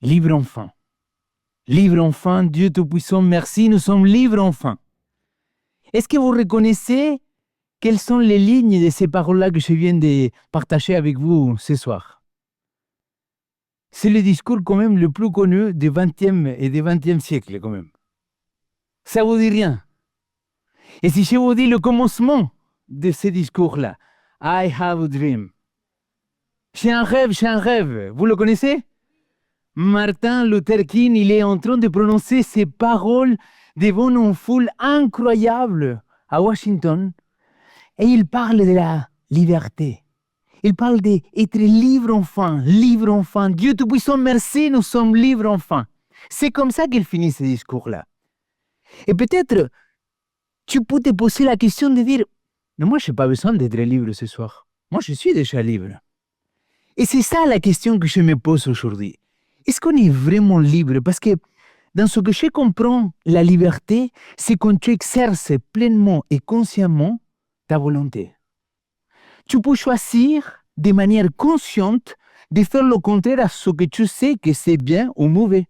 Libre enfant. Libre enfant, Dieu Tout-Puissant, merci, nous sommes libres enfants. Est-ce que vous reconnaissez quelles sont les lignes de ces paroles-là que je viens de partager avec vous ce soir? C'est le discours quand même le plus connu du XXe et du XXe siècle quand même. Ça vous dit rien? Et si je vous dis le commencement de ce discours-là, I have a dream. J'ai un rêve. Vous le connaissez? Martin Luther King, il est en train de prononcer ces paroles devant une foule incroyable à Washington. Et il parle de la liberté. Il parle d'être libre enfant. Dieu Tout-Puissant, merci, nous sommes libres enfants. C'est comme ça qu'il finit ce discours-là. Et peut-être, tu peux te poser la question de dire, mais moi, je n'ai pas besoin d'être libre ce soir. Moi, je suis déjà libre. Et c'est ça la question que je me pose aujourd'hui. Est-ce qu'on est vraiment libre? Parce que dans ce que je comprends, la liberté, c'est quand tu exerces pleinement et consciemment ta volonté. Tu peux choisir de manière consciente de faire le contraire à ce que tu sais que c'est bien ou mauvais.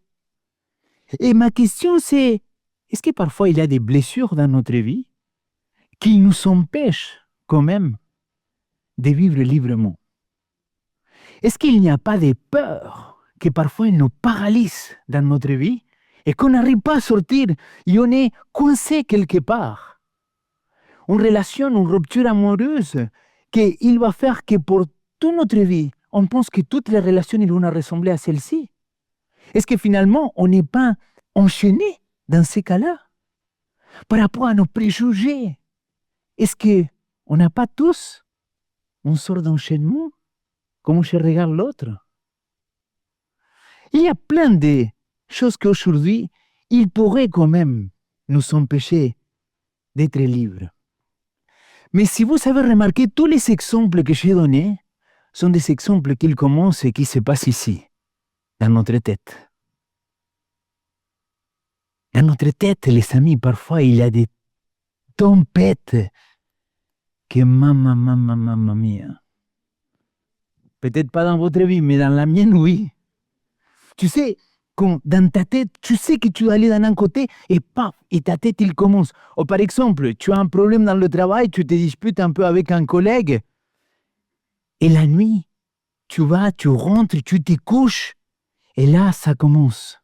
Et ma question c'est, est-ce que parfois il y a des blessures dans notre vie qui nous empêchent quand même de vivre librement? Est-ce qu'il n'y a pas des peurs qui parfois nous paralysent dans notre vie et qu'on n'arrive pas à sortir et on est coincé quelque part? Une relation, une rupture amoureuse qu'il va faire que pour toute notre vie, on pense que toutes les relations vont ressembler à celle-ci. Est-ce que finalement, on n'est pas enchaîné dans ces cas-là par rapport à nos préjugés? Est-ce qu'on n'a pas tous une sorte d'enchaînement comme je regarde l'autre? Il y a plein de choses qu'aujourd'hui, ils pourraient quand même nous empêcher d'être libres. Mais si vous avez remarqué, tous les exemples que j'ai donnés sont des exemples qui commencent et qui se passent ici, dans notre tête. Dans notre tête, les amis, parfois, il y a des tempêtes que mamma mia. Peut-être pas dans votre vie, mais dans la mienne, oui. Tu sais, quand dans ta tête, tu sais que tu dois aller d'un côté et paf, et ta tête, il commence. Ou par exemple, tu as un problème dans le travail, tu te disputes un peu avec un collègue. Et la nuit, tu vas, tu rentres, tu te couches. Et là, ça commence.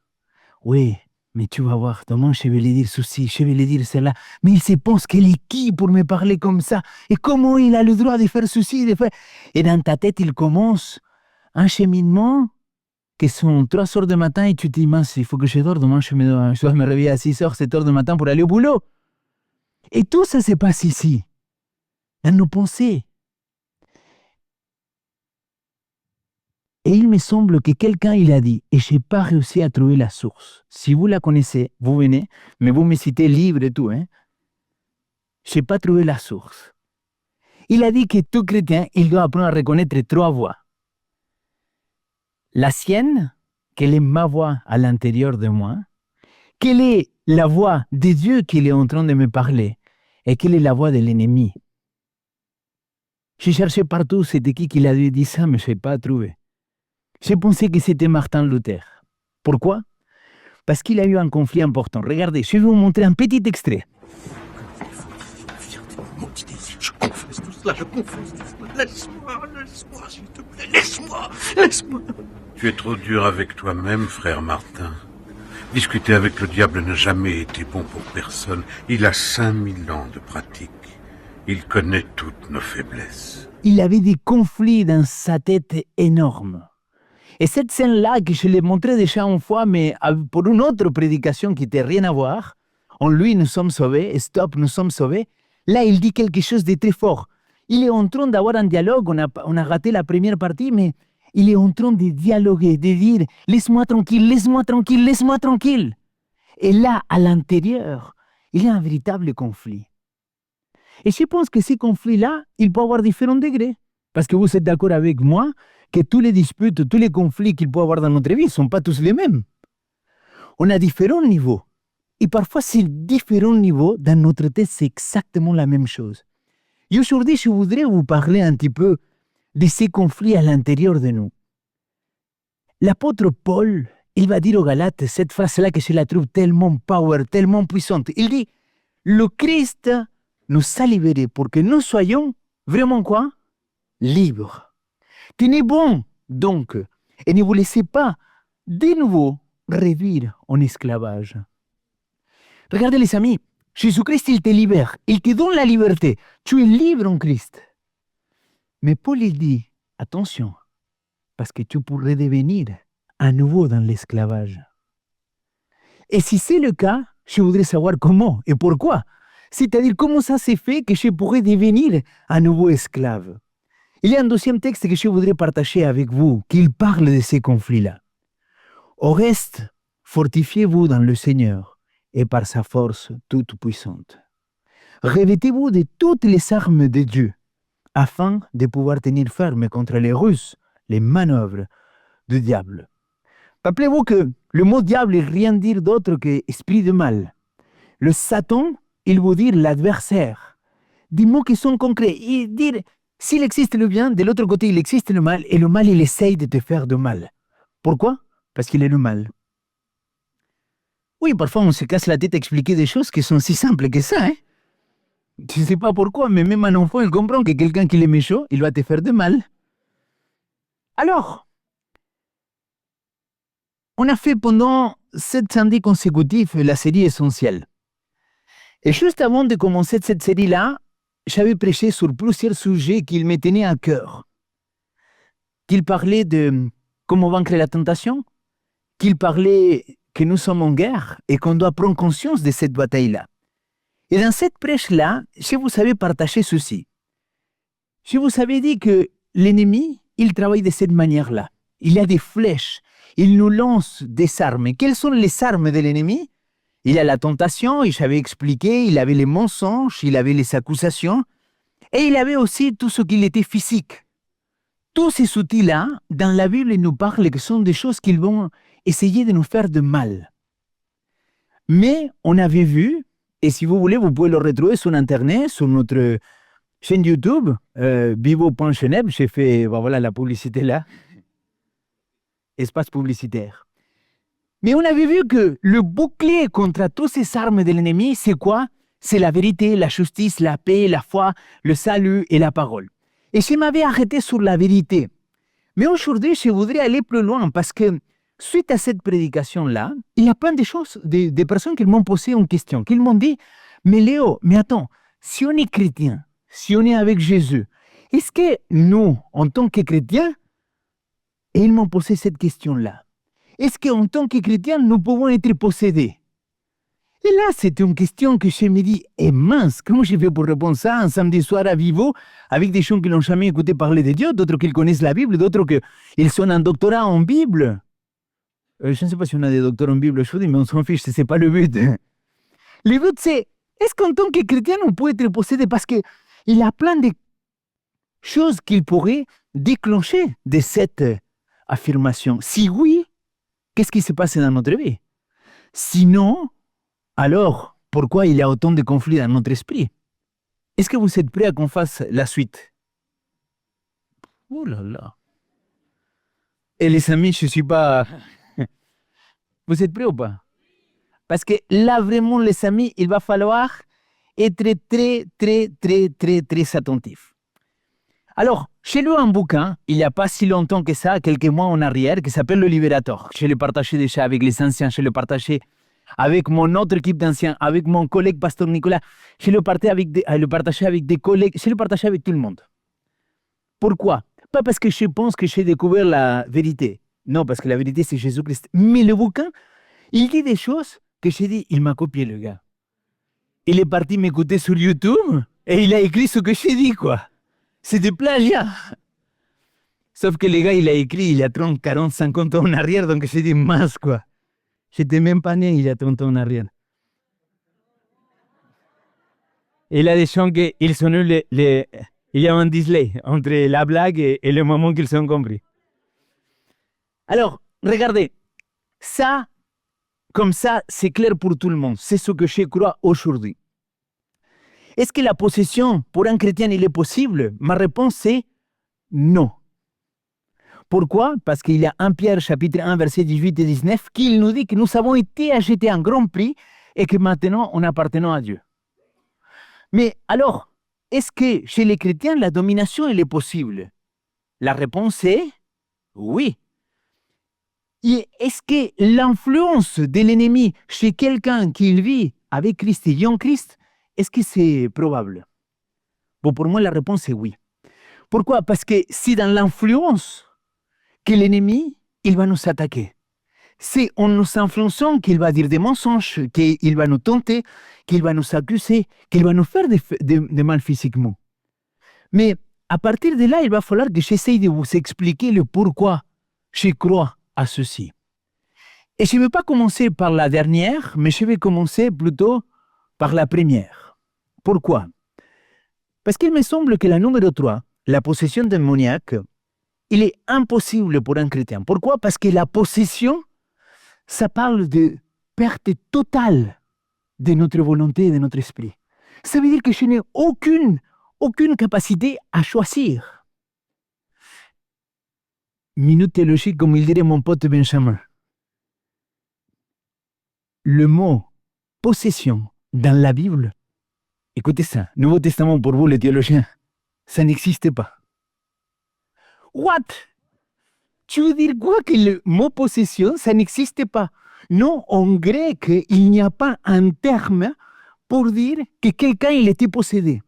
Oui, mais tu vas voir, demain, je vais lui dire ceci, je vais lui dire cela. Mais il se pense qu'il est qui pour me parler comme ça? Et comment il a le droit de faire ceci, de faire... Et dans ta tête, il commence un cheminement qui sont 3 heures du matin et tu te dis, mince, il faut que je dors, demain je dois me réveiller à 6 heures, 7 heures du matin pour aller au boulot. Et tout ça se passe ici, dans nos pensées. Et il me semble que quelqu'un, il a dit, et je n'ai pas réussi à trouver la source. Si vous la connaissez, vous venez, mais vous me citez livre et tout, hein. Je n'ai pas trouvé la source. Il a dit que tout chrétien, il doit apprendre à reconnaître 3 voix. La sienne, quelle est ma voix à l'intérieur de moi, quelle est la voix de Dieu qui est en train de me parler et quelle est la voix de l'ennemi. J'ai cherché partout, c'était qui a dit ça, mais je n'ai pas trouvé. J'ai pensé que c'était Martin Luther. Pourquoi? Parce qu'il a eu un conflit important. Regardez, je vais vous montrer un petit extrait. Je confesse tout cela. Laisse-moi, s'il te plaît, laisse-moi. Tu es trop dur avec toi-même, frère Martin. Discuter avec le diable n'a jamais été bon pour personne. Il a 5000 ans de pratique. Il connaît toutes nos faiblesses. Il avait des conflits dans sa tête énormes. Et cette scène-là, que je l'ai montrée déjà une fois, mais pour une autre prédication qui n'était rien à voir, en lui nous sommes sauvés, stop, nous sommes sauvés, là il dit quelque chose de très fort. Il est en train d'avoir un dialogue, on a raté la première partie, mais il est en train de dialoguer, de dire « laisse-moi tranquille, laisse-moi tranquille, laisse-moi tranquille ». Et là, à l'intérieur, il y a un véritable conflit. Et je pense que ces conflits-là, il peut avoir différents degrés. Parce que vous êtes d'accord avec moi que tous les disputes, tous les conflits qu'il peut y avoir dans notre vie ne sont pas tous les mêmes. On a différents niveaux. Et parfois, ces différents niveaux, dans notre tête, c'est exactement la même chose. Et aujourd'hui, je voudrais vous parler un petit peu de ces conflits à l'intérieur de nous. L'apôtre Paul, il va dire aux Galates cette phrase-là que je la trouve tellement power, tellement puissante. Il dit, le Christ nous a libérés pour que nous soyons vraiment quoi? Libres. Tenez bon, donc, et ne vous laissez pas de nouveau réduire en esclavage. Regardez les amis, Jésus-Christ, il te libère, il te donne la liberté. Tu es libre en Christ. Mais Paul, il dit, attention, parce que tu pourrais devenir à nouveau dans l'esclavage. Et si c'est le cas, je voudrais savoir comment et pourquoi. C'est-à-dire comment ça s'est fait que je pourrais devenir à nouveau esclave. Il y a un deuxième texte que je voudrais partager avec vous, qui parle de ces conflits-là. Au reste, fortifiez-vous dans le Seigneur et par sa force toute puissante. Revêtez-vous de toutes les armes de Dieu, afin de pouvoir tenir ferme contre les ruses, les manœuvres du diable. Rappelez-vous que le mot diable ne veut rien dire d'autre que esprit de mal. Le Satan, il veut dire l'adversaire. Des mots qui sont concrets. Il dit, s'il existe le bien, de l'autre côté, il existe le mal, et le mal, il essaye de te faire de mal. Pourquoi? Parce qu'il est le mal. Oui, parfois, on se casse la tête à expliquer des choses qui sont si simples que ça, hein? Je ne sais pas pourquoi, mais même un enfant, il comprend que quelqu'un qui est méchant, il va te faire de mal. Alors, on a fait pendant 7 samedis consécutifs la série Essentielle. Et juste avant de commencer cette série-là, j'avais prêché sur plusieurs sujets qui me tenaient à cœur. Qu'il parlait de comment vaincre la tentation, qu'il parlait que nous sommes en guerre et qu'on doit prendre conscience de cette bataille-là. Et dans cette prêche-là, je vous avais partagé ceci. Je vous avais dit que l'ennemi, il travaille de cette manière-là. Il y a des flèches. Il nous lance des armes. Et quelles sont les armes de l'ennemi? Il y a la tentation, et j'avais expliqué, il avait les mensonges, il avait les accusations, et il avait aussi tout ce qui était physique. Tous ces outils-là, dans la Bible, ils nous parlent que ce sont des choses qu'ils vont essayer de nous faire de mal. Mais on avait vu, et si vous voulez, vous pouvez le retrouver sur Internet, sur notre chaîne YouTube, bivo.cheneb, j'ai fait, voilà la publicité là, espace publicitaire. Mais on avait vu que le bouclier contre toutes ces armes de l'ennemi, c'est quoi? C'est la vérité, la justice, la paix, la foi, le salut et la parole. Et je m'avais arrêté sur la vérité. Mais aujourd'hui, je voudrais aller plus loin parce que suite à cette prédication-là, il y a plein de choses, des personnes qui m'ont posé une question, qui m'ont dit, mais Léo, mais attends, si on est chrétien, si on est avec Jésus, est-ce que nous, en tant que chrétiens, et ils m'ont posé cette question-là, est-ce qu'en tant que chrétiens, nous pouvons être possédés? Et là, c'était une question que je me dis, eh mince, comment je fais pour répondre ça un samedi soir à Vivo, avec des gens qui n'ont jamais écouté parler de Dieu, d'autres qui connaissent la Bible, d'autres qui sont un doctorat en Bible. Je ne sais pas si on a des docteurs en Bible aujourd'hui, mais on s'en fiche, ce n'est pas le but. Le but, c'est, est-ce qu'en tant que chrétien, on peut être possédé? Parce qu'il y a plein de choses qu'il pourrait déclencher de cette affirmation. Si oui, qu'est-ce qui se passe dans notre vie? Sinon, alors, pourquoi il y a autant de conflits dans notre esprit? Est-ce que vous êtes prêts à qu'on fasse la suite? Oh là là. Et les amis, je ne suis pas... Vous êtes prêts ou pas? Parce que là, vraiment, les amis, il va falloir être très attentif. Alors, j'ai lu un bouquin, il n'y a pas si longtemps que ça, quelques mois en arrière, qui s'appelle Le Libérateur. Je l'ai partagé déjà avec les anciens, je l'ai partagé avec mon autre équipe d'anciens, avec mon collègue Pasteur Nicolas. Je l'ai partagé avec des collègues, je l'ai partagé avec tout le monde. Pourquoi? Pas parce que je pense que j'ai découvert la vérité. Non, parce que la vérité, c'est Jésus-Christ. Mais le bouquin, il dit des choses que j'ai dit, il m'a copié, le gars. Il est parti m'écouter sur YouTube et il a écrit ce que j'ai dit, quoi. C'est des plagiat. Sauf que le gars, il a écrit il y a 30, 40, 50 ans en arrière, donc j'ai dit, mince, quoi. J'étais même pas né il y a 30 ans en arrière. Et il a des gens qu'ils sont il y a un delay entre la blague et le moment qu'ils ont compris. Alors, regardez, ça, comme ça, c'est clair pour tout le monde. C'est ce que je crois aujourd'hui. Est-ce que la possession pour un chrétien, il est possible? Ma réponse est non. Pourquoi? Parce qu'il y a 1 Pierre chapitre 1 verset 18 et 19 qui nous dit que nous avons été achetés à un grand prix et que maintenant on appartenons à Dieu. Mais alors, est-ce que chez les chrétiens la domination elle est possible? La réponse est oui. Et est-ce que l'influence de l'ennemi chez quelqu'un qui vit avec Christ et en Christ, est-ce que c'est probable? Bon, pour moi, la réponse est oui. Pourquoi? Parce que c'est dans l'influence que l'ennemi, il va nous attaquer. C'est en nous influençant qu'il va dire des mensonges, qu'il va nous tenter, qu'il va nous accuser, qu'il va nous faire de mal physiquement. Mais à partir de là, il va falloir que j'essaye de vous expliquer le pourquoi je crois à ceci. Et je ne vais pas commencer par la dernière, mais je vais commencer plutôt par la première. Pourquoi? Parce qu'il me semble que la numéro 3, la possession démoniaque, il est impossible pour un chrétien. Pourquoi? Parce que la possession, ça parle de perte totale de notre volonté et de notre esprit. Ça veut dire que je n'ai aucune capacité à choisir. Minute théologique, comme il dirait mon pote Benjamin. Le mot possession dans la Bible, écoutez ça, Nouveau Testament pour vous les théologiens, ça n'existe pas. What? Tu veux dire quoi que le mot possession, ça n'existe pas? Non, en grec, il n'y a pas un terme pour dire que quelqu'un il était possédé.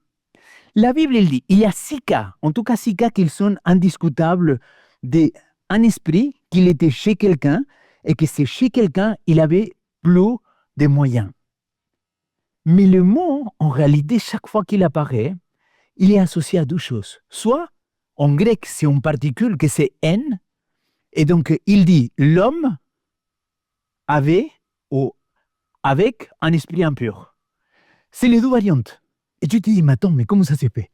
La Bible, elle dit, il y a 6 cas, en tout cas 6 cas qui sont indiscutables d'un esprit qu'il était chez quelqu'un et que c'est chez quelqu'un, il avait plus de moyens. Mais le mot, en réalité, chaque fois qu'il apparaît, il est associé à 2 choses. Soit, en grec, c'est une particule que c'est N, et donc il dit l'homme avait ou avec un esprit impur. C'est les 2 variantes. Et tu te dis, mais attends, mais comment ça s'est fait?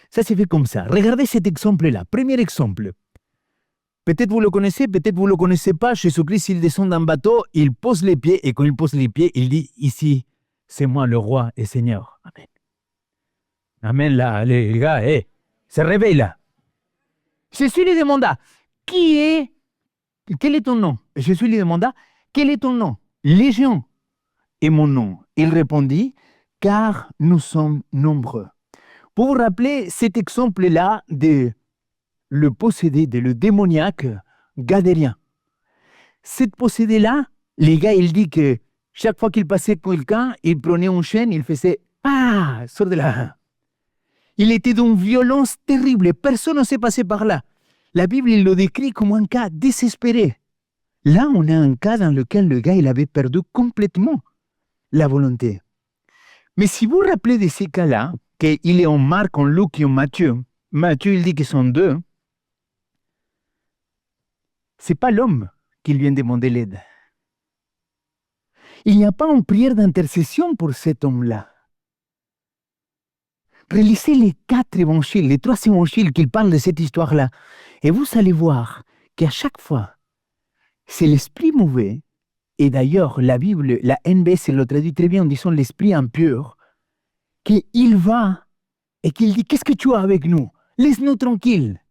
Ça s'est fait comme ça. Regardez cet exemple-là. Premier exemple. Peut-être vous le connaissez, peut-être vous ne le connaissez pas. Jésus-Christ, il descend d'un bateau, il pose les pieds, et quand il pose les pieds, il dit, ici, c'est moi le roi et Seigneur. Amen. Amen, là, les gars, se réveille là. Jésus lui demanda, quel est ton nom? Jésus lui demanda, quel est ton nom? Légion est mon nom. Il répondit, car nous sommes nombreux. Pour vous rappeler cet exemple-là de le possédé, de le démoniaque gadérien. Cette possédé-là, les gars, il dit que chaque fois qu'il passait quelqu'un, il prenait une chaîne, il faisait « Ah, sors de là !» Il était d'une violence terrible, personne ne s'est passé par là. La Bible, il le décrit comme un cas désespéré. Là, on a un cas dans lequel le gars, il avait perdu complètement la volonté. Mais si vous vous rappelez de ces cas-là, qu'il est en Marc, en Luc et en Matthieu, Matthieu, il dit qu'ils sont 2, c'est pas l'homme qui vient demander l'aide. Il n'y a pas une prière d'intercession pour cet homme-là. Relisez les 4 évangiles, les 3 évangiles qui parlent de cette histoire-là, et vous allez voir qu'à chaque fois, c'est l'esprit mauvais, et d'ailleurs, la Bible, la NBS, elle le traduit très bien en disant l'esprit impur, qu'il va et qu'il dit, qu'est-ce que tu as avec nous? Laisse-nous tranquilles.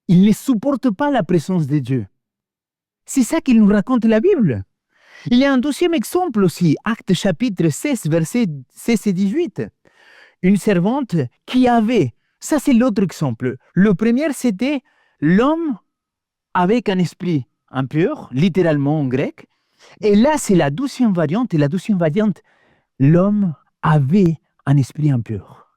Il ne supporte pas la présence de Dieu. C'est ça qu'il nous raconte la Bible. Il y a un 2e exemple aussi, Actes chapitre 16, versets 16 et 18. Une servante qui avait, ça c'est l'autre exemple. Le premier, c'était l'homme avec un esprit impur, littéralement en grec. Et là, c'est la 2e variante. Et la 2e variante, l'homme avait un esprit impur.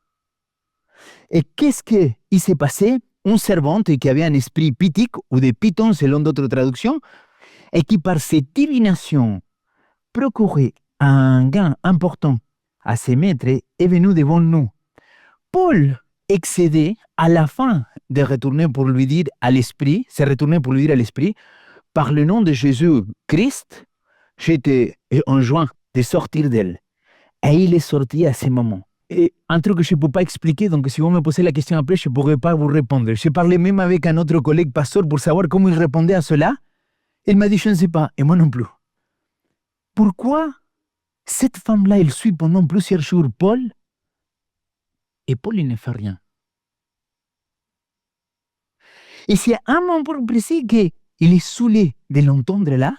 Et qu'est-ce qui s'est passé? Une servante qui avait un esprit pythique ou de python selon d'autres traductions, et qui par cette divination procurait un gain important à ses maîtres, est venue devant nous. Paul excédé à la fin de retourner pour lui dire à l'esprit, s'est retourné pour lui dire à l'esprit, par le nom de Jésus-Christ, j'étais enjoint de sortir d'elle. Et il est sorti à ce moment. Et un truc que je ne peux pas expliquer, donc si vous me posez la question après, je ne pourrai pas vous répondre. J'ai parlé même avec un autre collègue pasteur pour savoir comment il répondait à cela. Il m'a dit, je ne sais pas, et moi non plus. Pourquoi cette femme-là, elle suit pendant plusieurs jours Paul, et Paul, il ne fait rien? Et c'est un moment précis qu'il est saoulé de l'entendre là.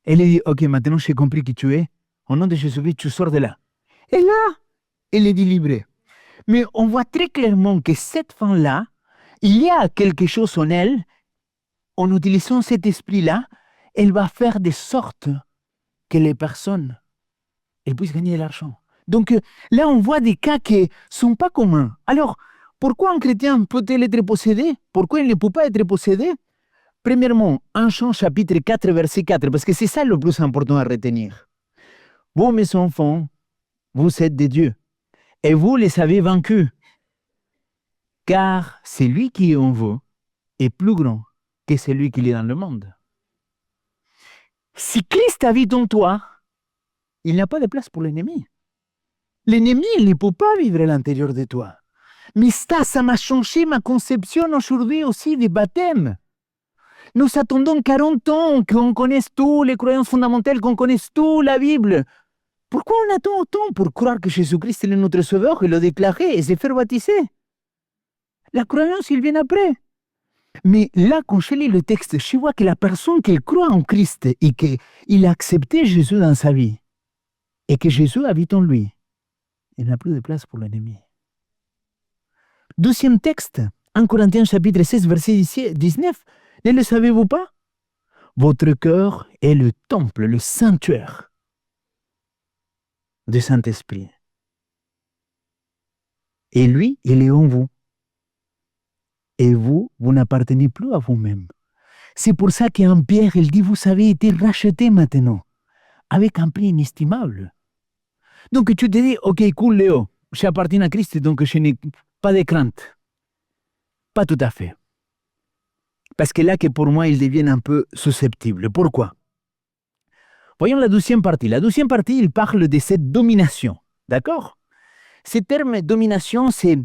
Elle lui dit, ok, maintenant j'ai compris qui tu es. Au nom de Jésus-Christ, tu sors de là. Et là, elle est délivrée. Mais on voit très clairement que cette femme-là, il y a quelque chose en elle, en utilisant cet esprit-là, elle va faire de sorte que les personnes elles puissent gagner de l'argent. Donc là, on voit des cas qui ne sont pas communs. Alors, pourquoi un chrétien peut-il être possédé? Pourquoi il ne peut pas être possédé? Premièrement, 1 Jean chapitre 4, verset 4, parce que c'est ça le plus important à retenir. Vous, mes enfants, vous êtes des dieux, et vous les avez vaincus, car celui qui est en vous est plus grand que celui qui est dans le monde. Si Christ habite en toi, il n'y a pas de place pour l'ennemi. L'ennemi, il ne peut pas vivre à l'intérieur de toi. Mais ça m'a changé ma conception aujourd'hui aussi des baptêmes. Nous attendons 40 ans qu'on connaisse tout, les croyances fondamentales, qu'on connaisse tout, la Bible. Pourquoi on attend autant pour croire que Jésus-Christ est notre sauveur et le déclarer et se faire baptiser? La croyance, il vient après. Mais là, quand je lis le texte, je vois que la personne qui croit en Christ et qu'il a accepté Jésus dans sa vie et que Jésus habite en lui, il n'a plus de place pour l'ennemi. Deuxième texte, 1 Corinthiens chapitre 16, verset 19. Ne le savez-vous pas? Votre cœur est le temple, le sanctuaire du Saint-Esprit. Et lui, il est en vous. Et vous, vous n'appartenez plus à vous-même. C'est pour ça qu'en Pierre, il dit, vous avez été rachetés maintenant, avec un prix inestimable. Donc tu te dis, ok, cool Léo, j'appartiens à Christ, donc je n'ai pas de crainte. Pas tout à fait. Parce que là, que pour moi, ils deviennent un peu susceptibles. Pourquoi? Voyons la deuxième partie. La deuxième partie, il parle de cette domination. D'accord? Ce terme domination, c'est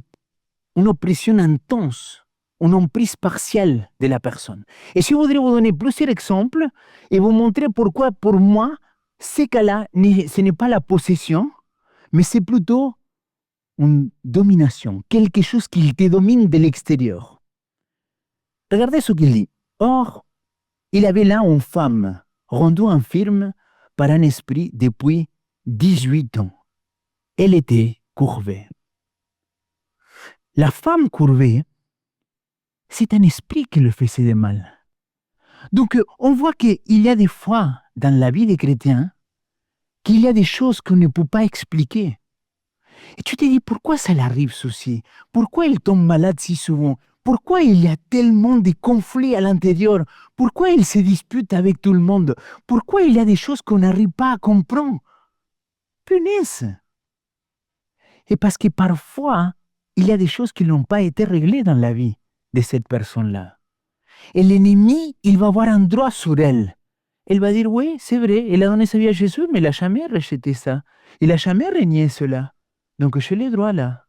une oppression intense, une emprise partielle de la personne. Et je voudrais vous donner plusieurs exemples et vous montrer pourquoi, pour moi, ces cas-là, ce n'est pas la possession, mais c'est plutôt une domination, quelque chose qui te domine de l'extérieur. Regardez ce qu'il dit. Or, il avait là une femme, rendue infirme par un esprit depuis 18 ans. Elle était courbée. La femme courbée, c'est un esprit qui le faisait de mal. Donc, on voit qu'il y a des fois dans la vie des chrétiens qu'il y a des choses qu'on ne peut pas expliquer. Et tu te dis, pourquoi ça l'arrive ceci? Pourquoi il tombe malade si souvent? Pourquoi il y a tellement de conflits à l'intérieur? Pourquoi il se dispute avec tout le monde? Pourquoi il y a des choses qu'on n'arrive pas à comprendre? Punaise! Et parce que parfois, il y a des choses qui n'ont pas été réglées dans la vie de cette personne-là. Et l'ennemi, il va avoir un droit sur elle. Elle va dire, oui, c'est vrai, elle a donné sa vie à Jésus, mais il n'a jamais rejeté ça. Il n'a jamais renié cela. Donc, je l'ai droit là.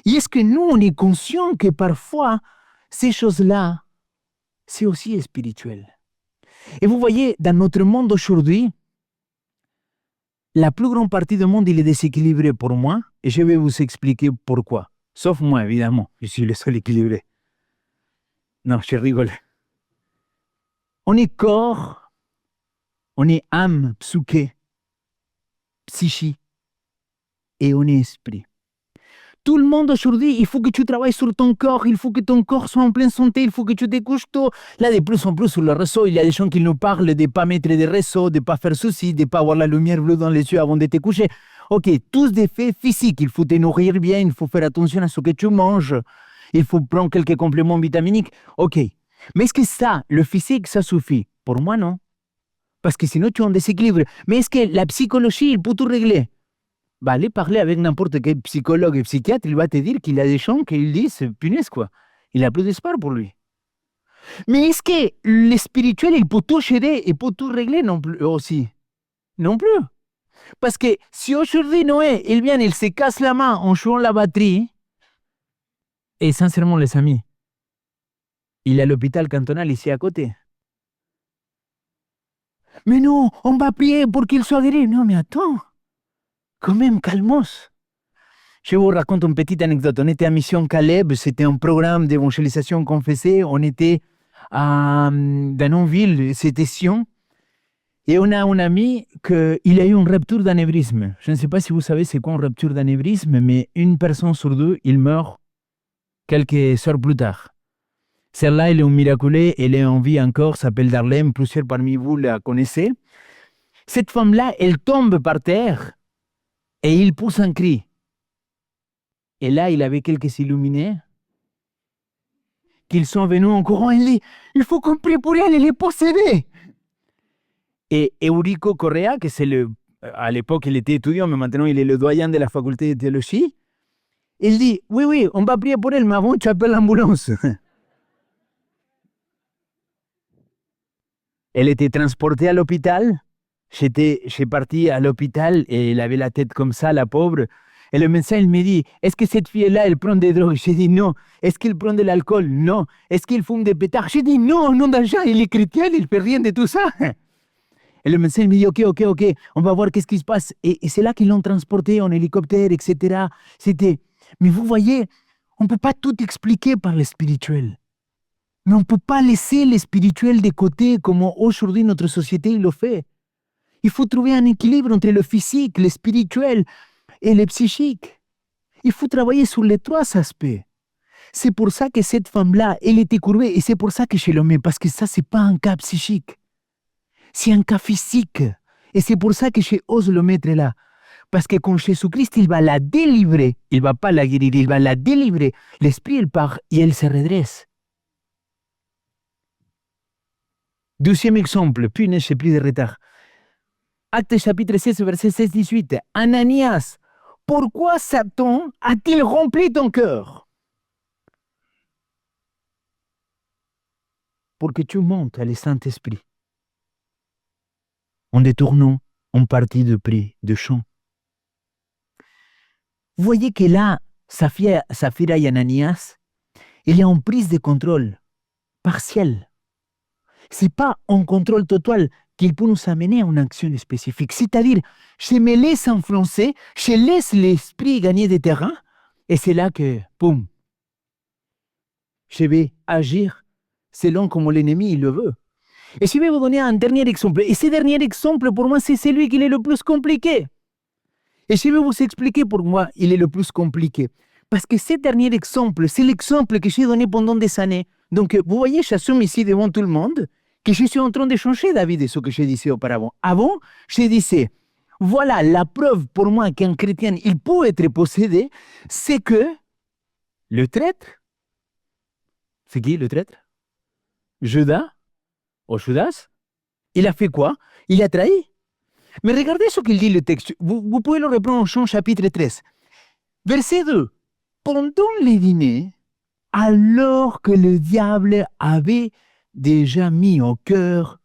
Et est-ce que nous, on est conscient que parfois, ces choses-là, c'est aussi spirituel? Et vous voyez, dans notre monde aujourd'hui, la plus grande partie du monde, il est déséquilibré pour moi, et je vais vous expliquer pourquoi. Sauf moi, évidemment, je suis le seul équilibré. Non, je rigole. On est corps, on est âme, psyché, psyché, et on est esprit. Tout le monde aujourd'hui, il faut que tu travailles sur ton corps, il faut que ton corps soit en pleine santé, il faut que tu te couches tôt. Là, de plus en plus sur le réseau, il y a des gens qui nous parlent de ne pas mettre des réseaux, de ne pas faire ceci, de ne pas avoir la lumière bleue dans les yeux avant de te coucher. Ok, tous des faits physiques, il faut te nourrir bien, il faut faire attention à ce que tu manges, il faut prendre quelques compléments vitaminiques. Ok, mais est-ce que ça, le physique, ça suffit? Pour moi, non. Parce que sinon, tu es en déséquilibre. Mais est-ce que la psychologie, il peut tout régler? Bah, allez parler avec n'importe quel psychologue et psychiatre, il va te dire qu'il y a des gens qui disent, punaise quoi, il n'a plus d'espoir pour lui. Mais est-ce que le spirituel, il peut tout gérer et peut tout régler non plus aussi? Non plus. Parce que si aujourd'hui Noé, il vient, il se casse la main en jouant la batterie, et sincèrement les amis, il est à l'hôpital cantonal ici à côté. Mais non, on va prier pour qu'il soit guéri. Non mais attends. Quand même, calmos. Je vous raconte une petite anecdote. On était à Mission Caleb, c'était un programme d'évangélisation qu'on faisait. On était dans une ville, c'était Sion. Et on a un ami qui a eu une rupture d'anévrisme. Je ne sais pas si vous savez c'est quoi une rupture d'anévrisme, mais une personne sur deux, il meurt quelques heures plus tard. Celle-là, elle est un miraculé, elle est en vie encore, s'appelle Darlene, plusieurs parmi vous la connaissez. Cette femme-là, elle tombe par terre et il pousse un cri. Et là, il avait quelques illuminés qui sont venus en courant. Il dit, il faut qu'on prie pour elle, elle est possédée. Et Eurico Correa, que à l'époque, il était étudiant, mais maintenant, il est le doyen de la faculté de théologie. Il dit, oui, on va prier pour elle, mais avant, tu appelles l'ambulance. Elle était transportée à l'hôpital. J'ai parti à l'hôpital et elle avait la tête comme ça, la pauvre. Et le médecin, il me dit, est-ce que cette fille-là, elle prend des drogues? J'ai dit non. Est-ce qu'elle prend de l'alcool? Non. Est-ce qu'il fume des pétards? J'ai dit non, non d'argent, il est chrétien, il ne fait rien de tout ça. Et le médecin me dit, ok, on va voir qu'est-ce qui se passe. Et c'est là qu'ils l'ont transporté en hélicoptère, etc. Mais vous voyez, on ne peut pas tout expliquer par le spirituel. Mais on ne peut pas laisser le spirituel de côté comme aujourd'hui notre société le fait. Il faut trouver un équilibre entre le physique, le spirituel et le psychique. Il faut travailler sur les trois aspects. C'est pour ça que cette femme-là, elle était courbée et c'est pour ça que je l'aimais, parce que ça, c'est pas un cas psychique. C'est un cas physique. Et c'est pour ça que j'ose le mettre là. Parce que quand Jésus-Christ, il va la délivrer, il ne va pas la guérir, il va la délivrer. L'esprit, il part et elle se redresse. Deuxième exemple, puis je n'ai plus de retard. Actes chapitre 16, verset 16-18. Ananias, pourquoi Satan a-t-il rempli ton cœur? Pour que tu montes à le Saint-Esprit. En détournant en partie de prix, de chant. Vous voyez que là, Saphira et Ananias, il est en prise de contrôle partielle. Ce n'est pas en contrôle total qu'il peut nous amener à une action spécifique. C'est-à-dire, je me laisse influencer, je laisse l'esprit gagner des terrains, et c'est là que, boum, je vais agir selon comme l'ennemi il le veut. Et je vais vous donner un dernier exemple. Et ce dernier exemple, pour moi, c'est celui qui est le plus compliqué. Et je vais vous expliquer pour moi, il est le plus compliqué. Parce que ce dernier exemple, c'est l'exemple que j'ai donné pendant des années. Donc, vous voyez, j'assume ici devant tout le monde que je suis en train de changer d'avis de ce que je disais auparavant. Avant, je disais, voilà la preuve pour moi qu'un chrétien, il peut être possédé, c'est que le traître, c'est qui le traître? Judas, ou Judas, il a fait quoi? Il a trahi. Mais regardez ce qu'il dit le texte. Vous pouvez le reprendre en Jean chapitre 13. Verset 2. Pendant les dîners, alors que le diable avait déjà mis au cœur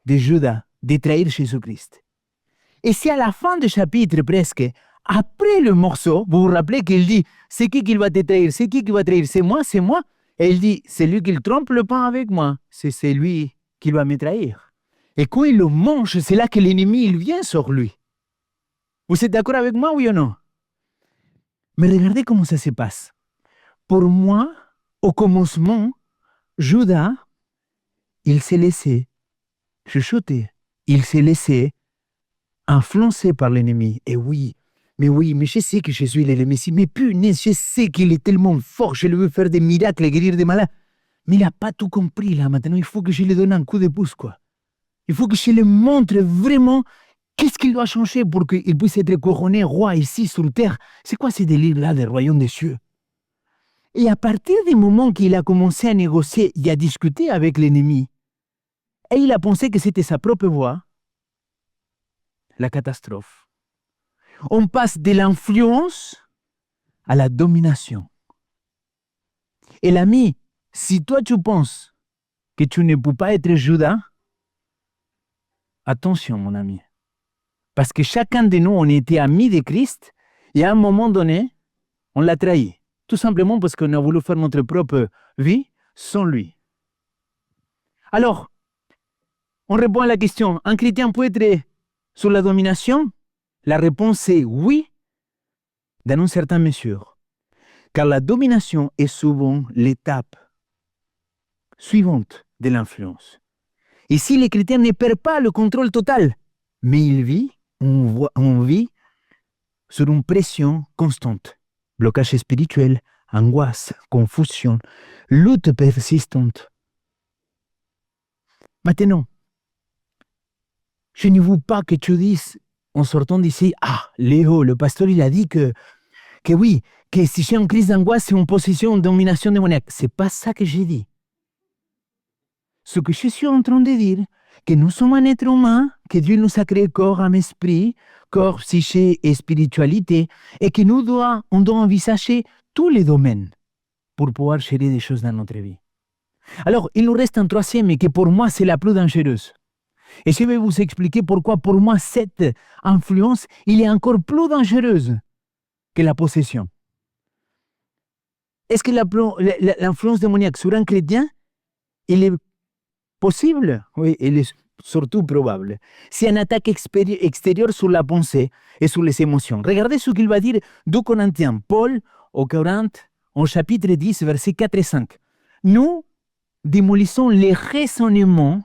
de Judas de trahir Jésus-Christ. Et c'est à la fin du chapitre presque, après le morceau, vous vous rappelez qu'il dit, c'est qui va te trahir? C'est qui va trahir? C'est moi, c'est moi. Et il dit, c'est lui qui trompe le pain avec moi. C'est lui qui va me trahir. Et quand il le mange, c'est là que l'ennemi il vient sur lui. Vous êtes d'accord avec moi, oui ou non? Mais regardez comment ça se passe. Pour moi, au commencement, Judas, il s'est laissé chuchoter. Il s'est laissé influencer par l'ennemi. Et oui, mais je sais que Jésus il est le Messie. Mais punaise, je sais qu'il est tellement fort. Je le veux faire des miracles et guérir des malades. Mais il n'a pas tout compris là. Maintenant, il faut que je lui donne un coup de pouce, quoi. Il faut que je lui montre vraiment qu'est-ce qu'il doit changer pour qu'il puisse être couronné roi ici sur terre. C'est quoi ces délires-là des royaumes des cieux? Et à partir du moment qu'il a commencé à négocier et à discuter avec l'ennemi, et il a pensé que c'était sa propre voix, la catastrophe. On passe de l'influence à la domination. Et l'ami, si toi tu penses que tu ne peux pas être Judas, attention mon ami. Parce que chacun de nous, on était amis de Christ et à un moment donné, on l'a trahi. Tout simplement parce qu'on a voulu faire notre propre vie sans lui. Alors, on répond à la question, un chrétien peut être sous la domination? La réponse est oui, dans une certaine mesure, car la domination est souvent l'étape suivante de l'influence. Ici, les chrétiens ne perdent pas le contrôle total, mais on vit sur une pression constante. Blocage spirituel, angoisse, confusion, lutte persistante. Maintenant, je ne veux pas que tu dises en sortant d'ici, ah, Léo, le pasteur, il a dit que oui, que si j'ai une crise d'angoisse, c'est une position de domination démoniaque. C'est pas ça que j'ai dit. Ce que je suis en train de dire, que nous sommes un être humain, que Dieu nous a créé corps, âme, esprit, corps, psyché et spiritualité, et que on doit envisager tous les domaines pour pouvoir gérer des choses dans notre vie. Alors, il nous reste un troisième et que pour moi, c'est la plus dangereuse. Et je vais vous expliquer pourquoi, pour moi, cette influence, il est encore plus dangereuse que la possession. Est-ce que l'influence démoniaque sur un chrétien, il est possible? Oui, il est surtout probable. C'est une attaque extérieure sur la pensée et sur les émotions. Regardez ce qu'il va dire 2 Corinthiens, Paul aux Corinthes, au chapitre 10, versets 4 et 5. Nous démolissons les raisonnements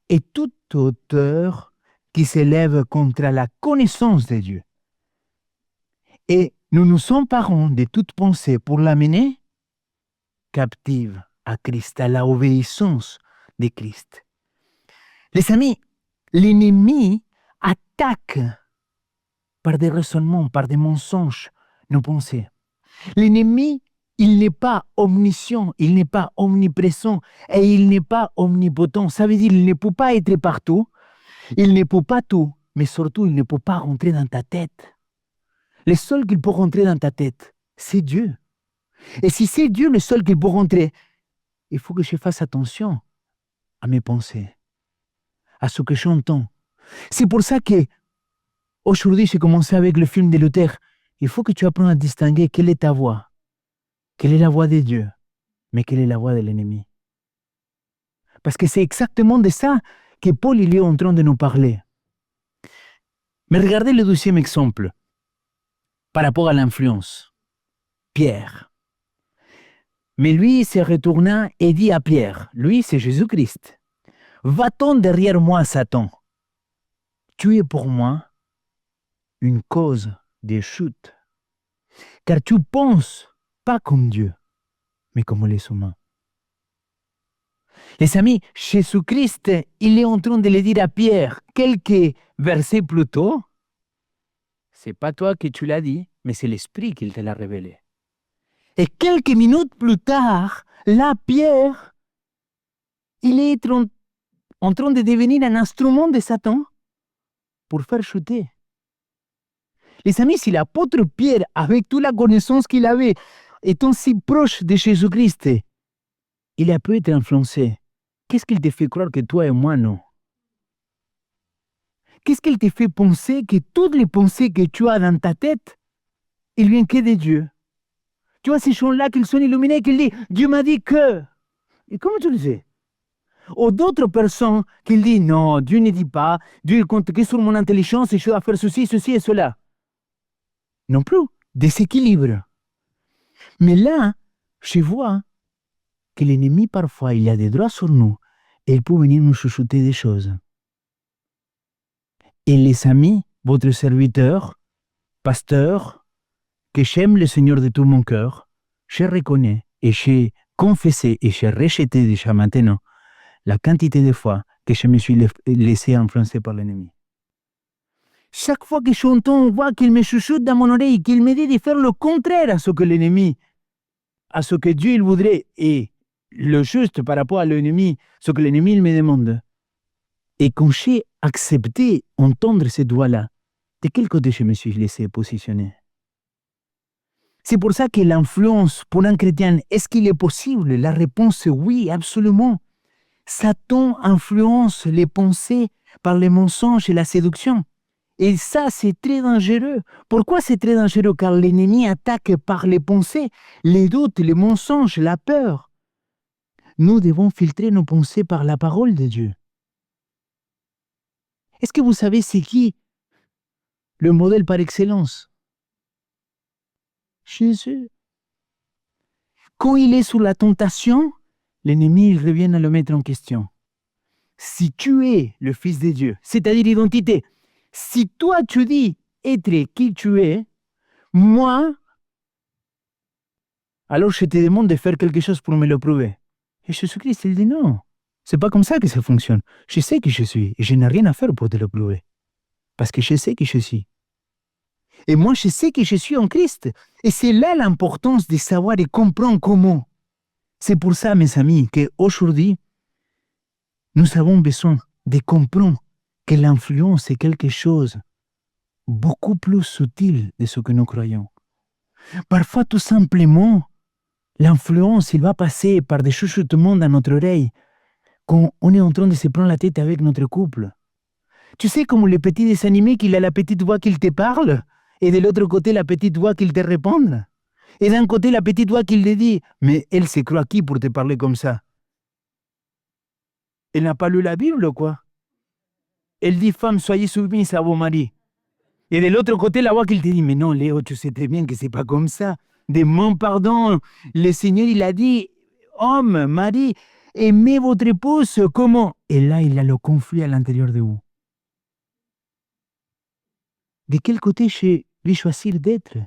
et toute hauteur qui s'élève contre la connaissance de Dieu. Et nous nous emparons de toute pensée pour l'amener captive à Christ, à l'obéissance de Christ. Les amis, l'ennemi attaque par des raisonnements, par des mensonges, nos pensées. L'ennemi, il n'est pas omniscient, il n'est pas omniprésent et il n'est pas omnipotent. Ça veut dire qu'il ne peut pas être partout, il ne peut pas tout, mais surtout, il ne peut pas rentrer dans ta tête. Le seul qui peut rentrer dans ta tête, c'est Dieu. Et si c'est Dieu le seul qui peut rentrer, il faut que je fasse attention à mes pensées, à ce que j'entends. C'est pour ça que aujourd'hui, j'ai commencé avec le film de Luther. Il faut que tu apprennes à distinguer quelle est ta voix. Quelle est la voix de Dieu, mais quelle est la voix de l'ennemi? Parce que c'est exactement de ça que Paul il est en train de nous parler. Mais regardez le deuxième exemple par rapport à l'influence. Pierre. Mais lui se retourna et dit à Pierre, lui c'est Jésus-Christ, va-t'en derrière moi, Satan. Tu es pour moi une cause de chute, car tu penses pas comme Dieu, mais comme les humains. Les amis, Jésus-Christ, il est en train de le dire à Pierre quelques versets plus tôt. C'est pas toi que tu l'as dit, mais c'est l'Esprit qui te l'a révélé. Et quelques minutes plus tard, là, Pierre, il est en train de devenir un instrument de Satan pour faire chuter. Les amis, si l'apôtre Pierre, avec toute la connaissance qu'il avait, étant si proche de Jésus-Christ, il a pu être influencé. Qu'est-ce qu'il te fait croire que toi et moi, non? Qu'est-ce qu'il te fait penser que toutes les pensées que tu as dans ta tête, ils viennent que de Dieu? Tu vois ces gens-là qui sont illuminés, qui disent « Dieu m'a dit que… » Et comment tu le sais? Ou d'autres personnes qui disent « Non, Dieu ne dit pas, Dieu compte que sur mon intelligence et je dois faire ceci, ceci et cela. » Non plus, déséquilibre. Mais là, je vois que l'ennemi, parfois, il a des droits sur nous et il peut venir nous chuchoter des choses. Et les amis, votre serviteur, pasteur, que j'aime le Seigneur de tout mon cœur, je reconnais et j'ai confessé et j'ai rejeté déjà maintenant la quantité de fois que je me suis laissé influencer par l'ennemi. Chaque fois que j'entends une voix qu'il me chuchote dans mon oreille, qu'il me dit de faire le contraire à ce que l'ennemi, à ce que Dieu il voudrait, et le juste par rapport à l'ennemi, ce que l'ennemi il me demande. Et quand j'ai accepté d'entendre cette voix-là, de quel côté je me suis laissé positionner? C'est pour ça que l'influence pour un chrétien, est-ce qu'il est possible? La réponse est oui, absolument. Satan influence les pensées par les mensonges et la séduction. Et ça, c'est très dangereux. Pourquoi c'est très dangereux? Car l'ennemi attaque par les pensées, les doutes, les mensonges, la peur. Nous devons filtrer nos pensées par la parole de Dieu. Est-ce que vous savez c'est qui le modèle par excellence? Jésus. Quand il est sous la tentation, l'ennemi il revient à le mettre en question. Si tu es le Fils de Dieu, c'est-à-dire l'identité, si toi tu dis être qui tu es, moi, alors je te demande de faire quelque chose pour me le prouver. Et Jésus-Christ, il dit non. C'est pas comme ça que ça fonctionne. Je sais qui je suis et je n'ai rien à faire pour te le prouver. Parce que je sais qui je suis. Et moi, je sais que je suis en Christ. Et c'est là l'importance de savoir et comprendre comment. C'est pour ça, mes amis, qu'aujourd'hui, nous avons besoin de comprendre que l'influence est quelque chose beaucoup plus subtil de ce que nous croyons. Parfois, tout simplement, l'influence, il va passer par des chuchotements dans notre oreille quand on est en train de se prendre la tête avec notre couple. Tu sais comme le petit dessin animé qu'il a la petite voix qu'il te parle et de l'autre côté la petite voix qu'il te répond. Et d'un côté la petite voix qu'il te dit « Mais elle se croit qui pour te parler comme ça ?» Elle n'a pas lu la Bible, quoi. Elle dit « Femme, soyez soumise à vos maris. » Et de l'autre côté, la voix qu'il te dit « Mais non, Léo, tu sais très bien que c'est pas comme ça. Demande pardon. Le Seigneur, il a dit « Homme, mari, aimez votre épouse. Comment ?» Et là, il y a le conflit à l'intérieur de vous. De quel côté je vais choisir d'être?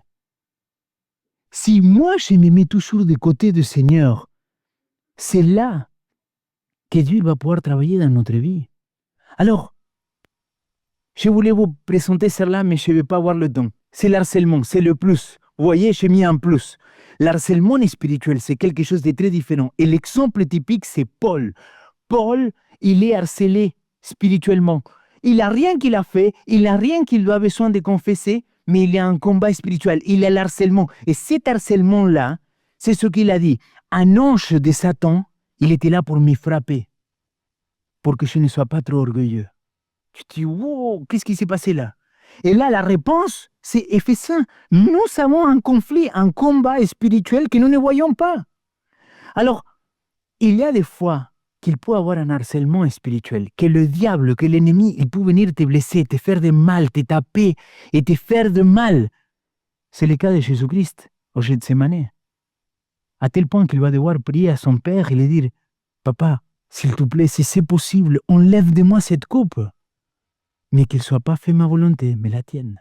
Si moi, je me mets toujours du côté du Seigneur, c'est là que Dieu va pouvoir travailler dans notre vie. Alors, je voulais vous présenter cela, mais je ne vais pas avoir le temps. C'est l'harcèlement, c'est le plus. Vous voyez, j'ai mis un plus. L'harcèlement spirituel, c'est quelque chose de très différent. Et l'exemple typique, c'est Paul. Paul, il est harcelé spirituellement. Il n'a rien qu'il a fait, il n'a rien qu'il a besoin de confesser, mais il y a un combat spirituel, il y a l'harcèlement. Et cet harcèlement-là, c'est ce qu'il a dit. Un ange de Satan, il était là pour me frapper, pour que je ne sois pas trop orgueilleux. Tu te dis, wow, qu'est-ce qui s'est passé là? Et là, la réponse, c'est Éphésiens. Nous avons un conflit, un combat spirituel que nous ne voyons pas. Alors, il y a des fois qu'il peut avoir un harcèlement spirituel, que le diable, que l'ennemi, il peut venir te blesser, te faire de mal, te taper et te faire de mal. C'est le cas de Jésus-Christ au Gethsémane. À tel point qu'il va devoir prier à son Père et lui dire « Papa, s'il te plaît, si c'est possible, enlève de moi cette coupe, mais qu'il ne soit pas fait ma volonté, mais la tienne. »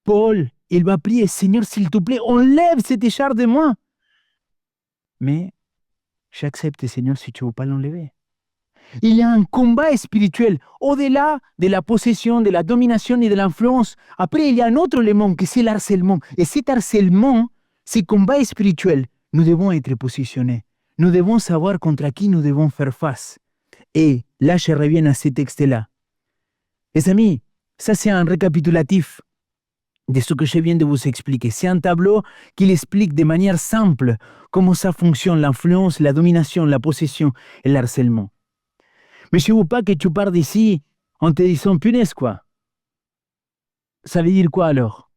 Paul, il va prier « Seigneur, s'il te plaît, enlève cette écharpe de moi. » Mais j'accepte, Seigneur, si tu ne veux pas l'enlever. Il y a un combat spirituel au-delà de la possession, de la domination et de l'influence. Après, il y a un autre élément qui c'est l'harcèlement. Et cet harcèlement, ce combat spirituel, nous devons être positionnés. Nous devons savoir contre qui nous devons faire face. Et là, je reviens à ce texte-là. Les amis, ça c'est un récapitulatif de ce que je viens de vous expliquer. C'est un tableau qui explique de manière simple comment ça fonctionne, l'influence, la domination, la possession et l'harcèlement. Mais je ne veux pas que tu pars d'ici en te disant, punaise quoi. Ça veut dire quoi alors?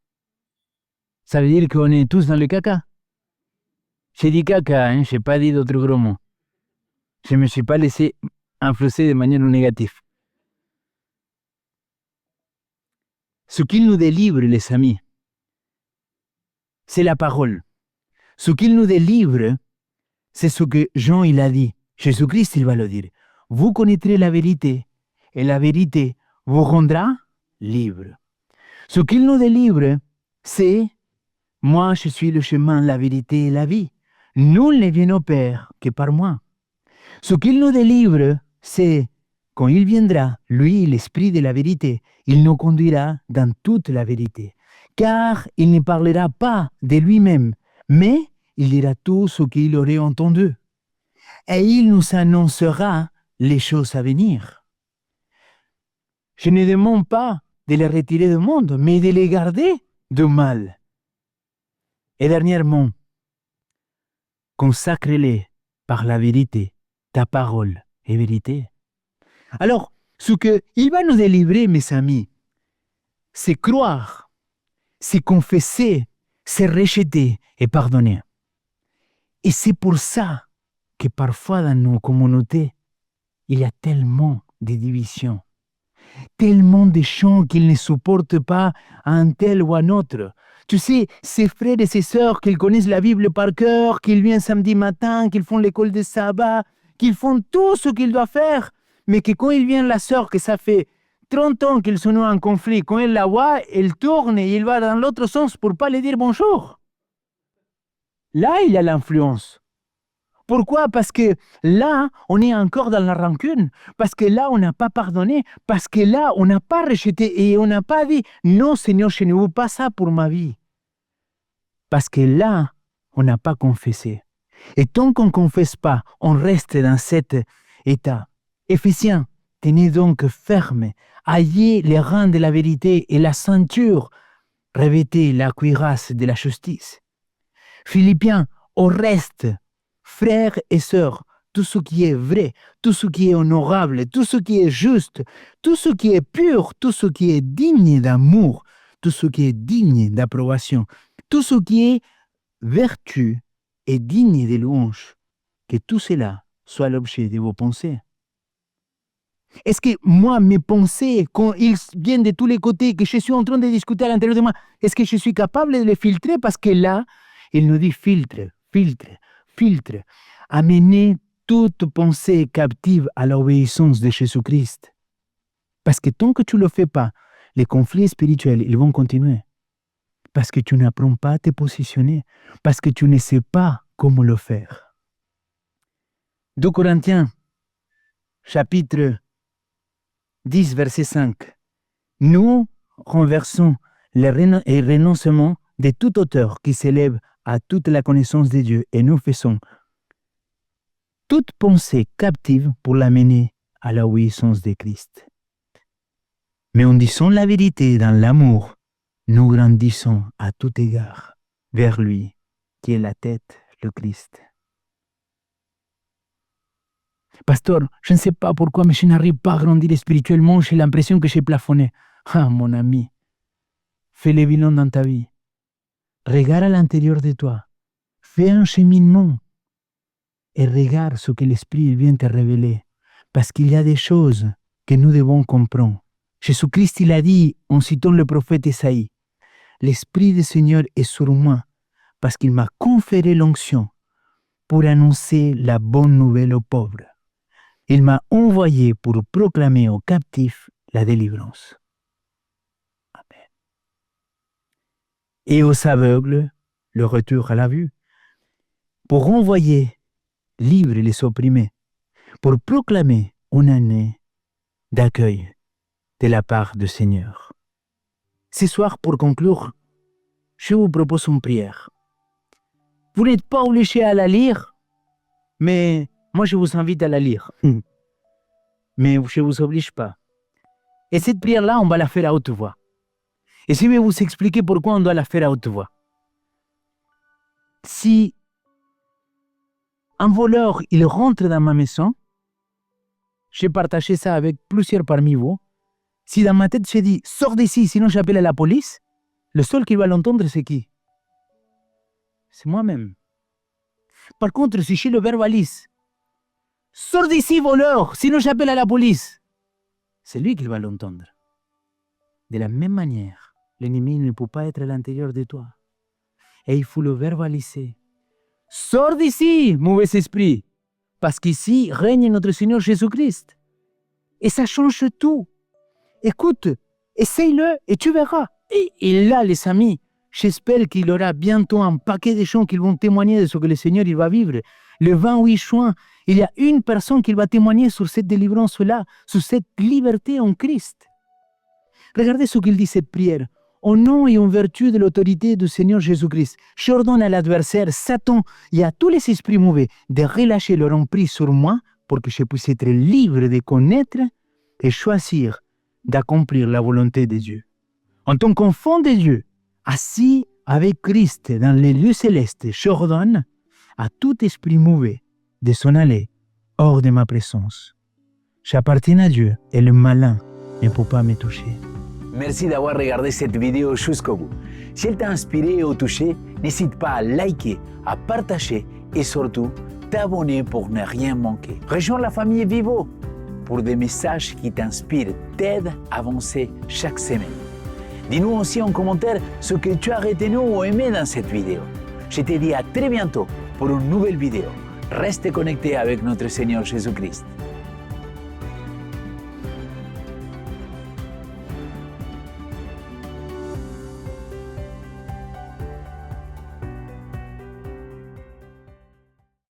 Ça veut dire qu'on est tous dans le caca? J'ai dit caca, hein? Je n'ai pas dit d'autres gros mots. Je ne me suis pas laissé influencer de manière négative. Ce qu'il nous délivre, les amis, c'est la parole. Ce qu'il nous délivre, c'est ce que Jean il a dit. Jésus-Christ, il va le dire. Vous connaîtrez la vérité, et la vérité vous rendra libre. Ce qu'il nous délivre, c'est « Moi, je suis le chemin, la vérité et la vie. Nul ne vient au Père que par moi. » Ce qu'il nous délivre, c'est « Quand il viendra, lui, l'Esprit de la vérité, il nous conduira dans toute la vérité. Car il ne parlera pas de lui-même, mais il dira tout ce qu'il aurait entendu. Et il nous annoncera les choses à venir. » Je ne demande pas de les retirer du monde, mais de les garder du mal. Et dernièrement, consacre-les par la vérité. Ta parole est vérité. Alors, ce qu'il va nous délivrer, mes amis, c'est croire, c'est confesser, c'est rejeter et pardonner. Et c'est pour ça que parfois dans nos communautés, il y a tellement de divisions, tellement de gens qui ne supportent pas un tel ou un autre, Tu sais, ces frères et ces sœurs qui connaissent la Bible par cœur, qui viennent samedi matin, qui font l'école de sabbat, qui font tout ce qu'ils doivent faire, mais que quand il vient la sœur, que ça fait 30 ans qu'ils sont en conflit, quand elle la voit, elle tourne et il va dans l'autre sens pour ne pas lui dire bonjour. Là, il y a l'influence. Pourquoi? Parce que là, on est encore dans la rancune. Parce que là, on n'a pas pardonné. Parce que là, on n'a pas rejeté et on n'a pas dit « Non, Seigneur, je ne veux pas ça pour ma vie. » Parce que là, on n'a pas confessé. Et tant qu'on ne confesse pas, on reste dans cet état. Éphésiens, tenez donc ferme. Ayez les reins de la vérité et la ceinture. Revêtez la cuirasse de la justice. Philippiens, on reste. Frères et sœurs, tout ce qui est vrai, tout ce qui est honorable, tout ce qui est juste, tout ce qui est pur, tout ce qui est digne d'amour, tout ce qui est digne d'approbation, tout ce qui est vertu et digne de louange, que tout cela soit l'objet de vos pensées. Est-ce que moi, mes pensées, quand ils viennent de tous les côtés, que je suis en train de discuter à l'intérieur de moi, est-ce que je suis capable de les filtrer? Parce que là, il nous dit filtre, filtre. Filtre, amener toute pensée captive à l'obéissance de Jésus-Christ. Parce que tant que tu ne le fais pas, les conflits spirituels, ils vont continuer. Parce que tu n'apprends pas à te positionner. Parce que tu ne sais pas comment le faire. 2 Corinthiens, chapitre 10, verset 5. Nous renversons les renoncements de toute hauteur qui s'élève à toute la connaissance de Dieu et nous faisons toute pensée captive pour l'amener à l'obéissance de Christ. Mais en disant la vérité dans l'amour, nous grandissons à tout égard vers lui, qui est la tête, le Christ. Pasteur, je ne sais pas pourquoi, mais je n'arrive pas à grandir spirituellement, j'ai l'impression que j'ai plafonné. Ah, mon ami, fais le bilan dans ta vie. Regarde à l'intérieur de toi. Fais un cheminement. Et regarde ce que l'Esprit vient te révéler. Parce qu'il y a des choses que nous devons comprendre. Jésus-Christ, il a dit, en citant le prophète Esaïe, « L'Esprit du Seigneur est sur moi, parce qu'il m'a conféré l'onction pour annoncer la bonne nouvelle aux pauvres. Il m'a envoyé pour proclamer aux captifs la délivrance. » Et aux aveugles, le retour à la vue, pour renvoyer libres les opprimés, pour proclamer une année d'accueil de la part du Seigneur. Ce soir, pour conclure, je vous propose une prière. Vous n'êtes pas obligé à la lire, mais moi je vous invite à la lire. Mais je ne vous oblige pas. Et cette prière-là, on va la faire à haute voix. Et je vais vous expliquer pourquoi on doit la faire à haute voix. Si un voleur, il rentre dans ma maison, j'ai partagé ça avec plusieurs parmi vous. Si dans ma tête, je dis, sors d'ici, sinon j'appelle à la police, le seul qui va l'entendre, c'est qui? C'est moi-même. Par contre, si je le verbalise, sors d'ici, voleur, sinon j'appelle à la police, c'est lui qui va l'entendre. De la même manière, l'ennemi ne peut pas être à l'intérieur de toi. Et il faut le verbaliser. Sors d'ici, mauvais esprit, parce qu'ici règne notre Seigneur Jésus-Christ. Et ça change tout. Écoute, essaye-le et tu verras. Et là, les amis, j'espère qu'il y aura bientôt un paquet de gens qui vont témoigner de ce que le Seigneur il va vivre. Le 28 juin, il y a une personne qui va témoigner sur cette délivrance-là, sur cette liberté en Christ. Regardez ce qu'il dit cette prière. Au nom et en vertu de l'autorité du Seigneur Jésus-Christ, j'ordonne à l'adversaire, Satan et à tous les esprits mauvais de relâcher leur emprise sur moi pour que je puisse être libre de connaître et choisir d'accomplir la volonté de Dieu. En tant qu'enfant de Dieu, assis avec Christ dans les lieux célestes, j'ordonne à tout esprit mauvais de s'en aller hors de ma présence. J'appartiens à Dieu et le malin ne peut pas me toucher. Merci d'avoir regardé cette vidéo jusqu'au bout. Si elle t'a inspiré ou touché, n'hésite pas à liker, à partager et surtout t'abonner pour ne rien manquer. Rejoins la famille Vivo pour des messages qui t'inspirent, t'aident à avancer chaque semaine. Dis-nous aussi en commentaire ce que tu as retenu ou aimé dans cette vidéo. Je te dis à très bientôt pour une nouvelle vidéo. Reste connecté avec notre Seigneur Jésus-Christ.